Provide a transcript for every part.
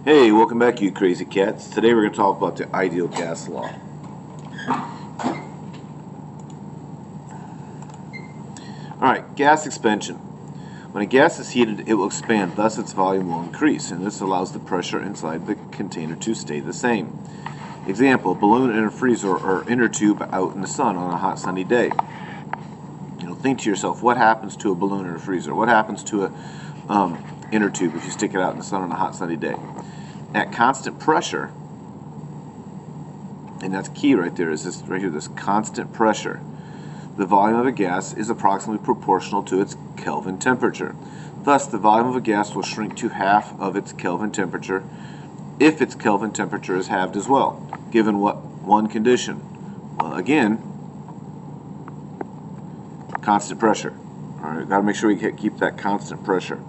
Hey, welcome back, you crazy cats. Today we're going to talk about the ideal gas law. Alright, gas expansion. When a gas is heated, it will expand, thus its volume will increase, and this allows the pressure inside the container to stay the same. Example, a balloon in a freezer or inner tube out in the sun on a hot sunny day. Think to yourself, what happens to a balloon in a freezer? What happens to a inner tube if you stick it out in the sun on a hot sunny day? At constant pressure, and that's key right there, is this right here, this constant pressure, the volume of a gas is approximately proportional to its Kelvin temperature. Thus, the volume of a gas will shrink to half of its Kelvin temperature if its Kelvin temperature is halved as well, given what one condition? Well, again, constant pressure. All right, got to make sure we keep that constant pressure.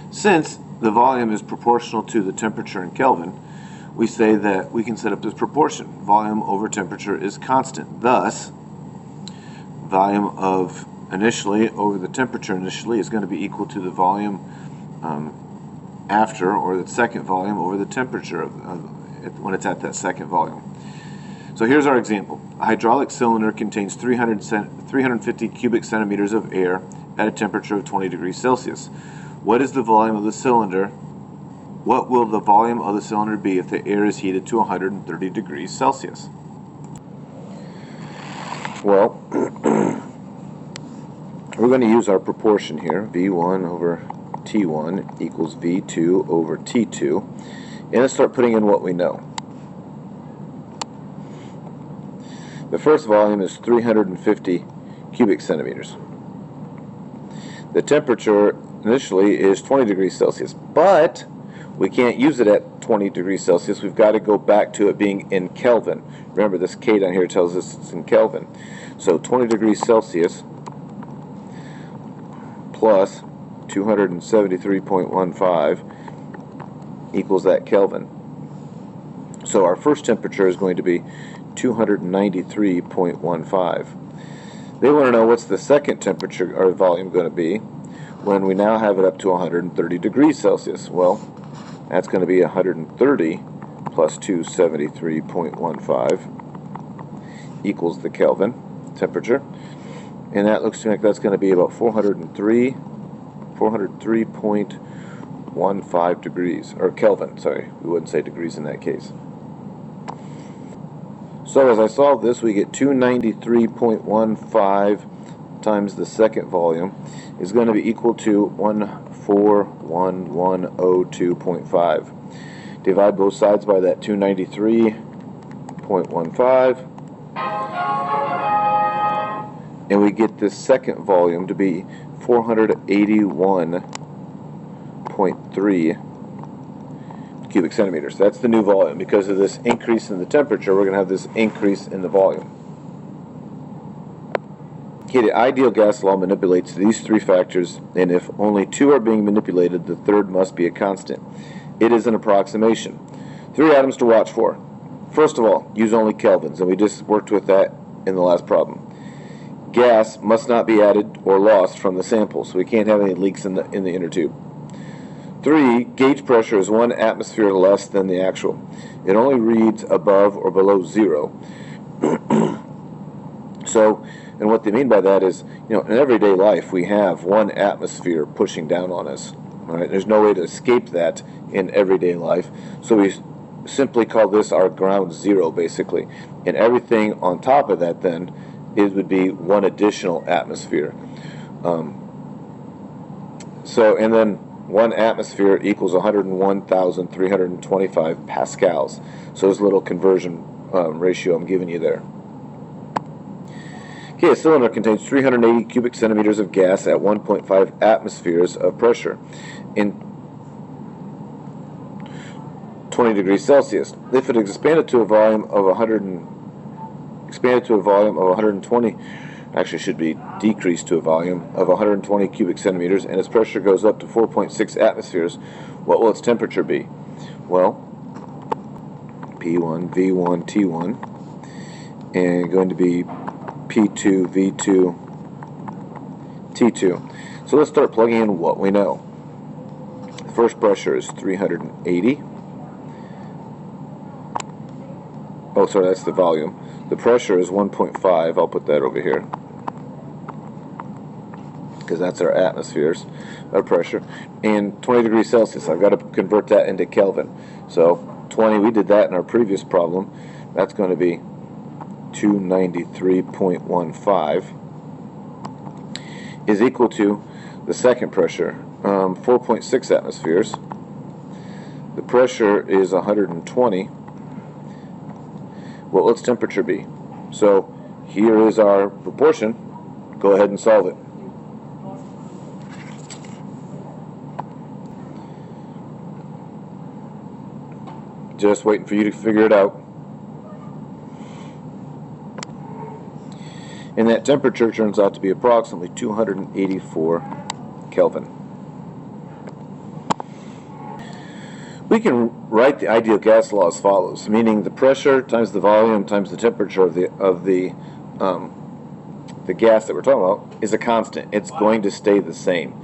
Since the volume is proportional to the temperature in Kelvin, we say that we can set up this proportion. Volume over temperature is constant. Thus, volume of initially over the temperature initially is going to be equal to the volume after, or the second volume over the temperature when it's at that second volume. So here's our example. A hydraulic cylinder contains 350 cubic centimeters of air at a temperature of 20 degrees Celsius. What is the volume of the cylinder? What will the volume of the cylinder be if the air is heated to 130 degrees Celsius? Well, we're going to use our proportion here. V1 over T1 equals V2 over T2. And let's start putting in what we know. The first volume is 350 cubic centimeters. The temperature initially is 20 degrees Celsius, but we can't use it at 20 degrees Celsius. We've got to go back to it being in Kelvin. Remember, this K down here tells us it's in Kelvin. So 20 degrees Celsius plus 273.15 equals that Kelvin. So our first temperature is going to be 293.15. They want to know what's the second temperature or volume going to be when we now have it up to 130 degrees Celsius. Well, that's going to be 130 plus 273.15 equals the Kelvin temperature, and that looks to me like that's going to be about 403.15 degrees, or Kelvin, sorry, we wouldn't say degrees in that case. So as I solve this, we get 293.15 times the second volume is going to be equal to 141,102.5. Divide both sides by that 293.15, and we get this second volume to be 481.3 cubic centimeters. That's the new volume. Because of this increase in the temperature, we're going to have this increase in the volume. Okay, the ideal gas law manipulates these three factors, and if only two are being manipulated, the third must be a constant. It is an approximation. 3 items to watch for. First of all, use only kelvins, and we just worked with that in the last problem. Gas must not be added or lost from the sample, so we can't have any leaks in the inner tube. 3, gauge pressure is 1 atmosphere less than the actual. It only reads above or below 0. So, and what they mean by that is, in everyday life we have 1 atmosphere pushing down on us. All right? There's no way to escape that in everyday life. So we simply call this our ground zero, basically. And everything on top of that then, it would be 1 additional atmosphere. And then 1 atmosphere equals 101,325 pascals. So there's a little conversion ratio I'm giving you there. Okay, a cylinder contains 380 cubic centimeters of gas at 1.5 atmospheres of pressure in 20 degrees Celsius. If it expanded to a volume of 120, actually should be decreased to a volume of 120 cubic centimeters, and its pressure goes up to 4.6 atmospheres, what will its temperature be? Well, P1, V1, T1, and going to be P2, V2, T2. So let's start plugging in what we know. The first pressure is 380. Oh, sorry, that's the volume. The pressure is 1.5. I'll put that over here because that's our atmospheres, our pressure. And 20 degrees Celsius, I've got to convert that into Kelvin. So 20, we did that in our previous problem. That's going to be 293.15 is equal to the second pressure, 4.6 atmospheres. The pressure is 120. What will its temperature be? So here is our proportion. Go ahead and solve it. Just waiting for you to figure it out. And that temperature turns out to be approximately 284 Kelvin. We can write the ideal gas law as follows, meaning the pressure times the volume times the temperature of the gas that we're talking about is a constant. It's going to stay the same.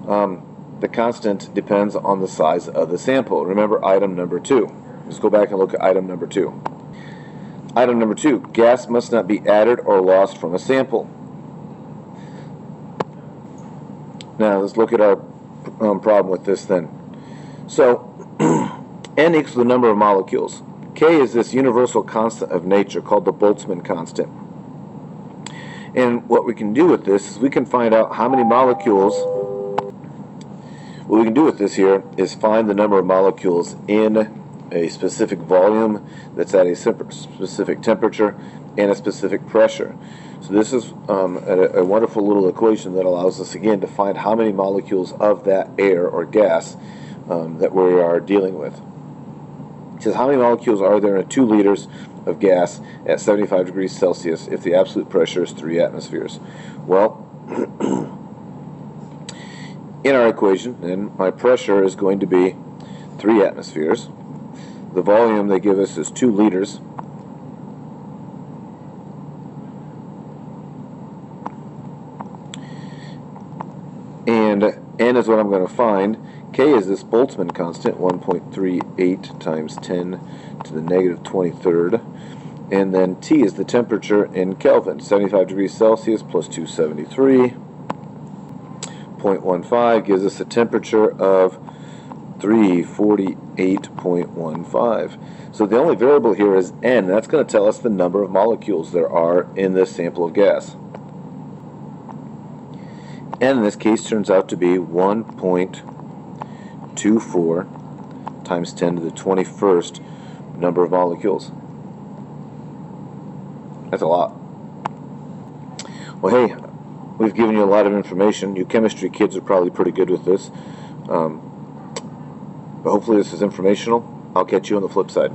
The constant depends on the size of the sample. Remember item number 2. Let's go back and look at item number 2. Item number 2, gas must not be added or lost from a sample. Now let's look at our problem with this then. So N equals the number of molecules. K is this universal constant of nature called the Boltzmann constant. And what we can do with this is we can find out how many molecules. What we can do with this here is find the number of molecules in a specific volume that's at a specific temperature and a specific pressure. So this is a wonderful little equation that allows us again to find how many molecules of that air or gas that we are dealing with. It says how many molecules are there in 2 liters of gas at 75 degrees Celsius if the absolute pressure is 3 atmospheres. Well, in our equation, then my pressure is going to be 3 atmospheres. The volume they give us is 2 liters. And N is what I'm going to find. K is this Boltzmann constant, 1.38 times 10 to the negative 23rd. And then T is the temperature in Kelvin, 75 degrees Celsius plus 273.15 gives us a temperature of 348.15. So the only variable here is N. That's going to tell us the number of molecules there are in this sample of gas. N in this case turns out to be 1.24 times 10 to the 21st number of molecules. That's a lot. Well, hey, we've given you a lot of information. You chemistry kids are probably pretty good with this. But hopefully this is informational. I'll catch you on the flip side.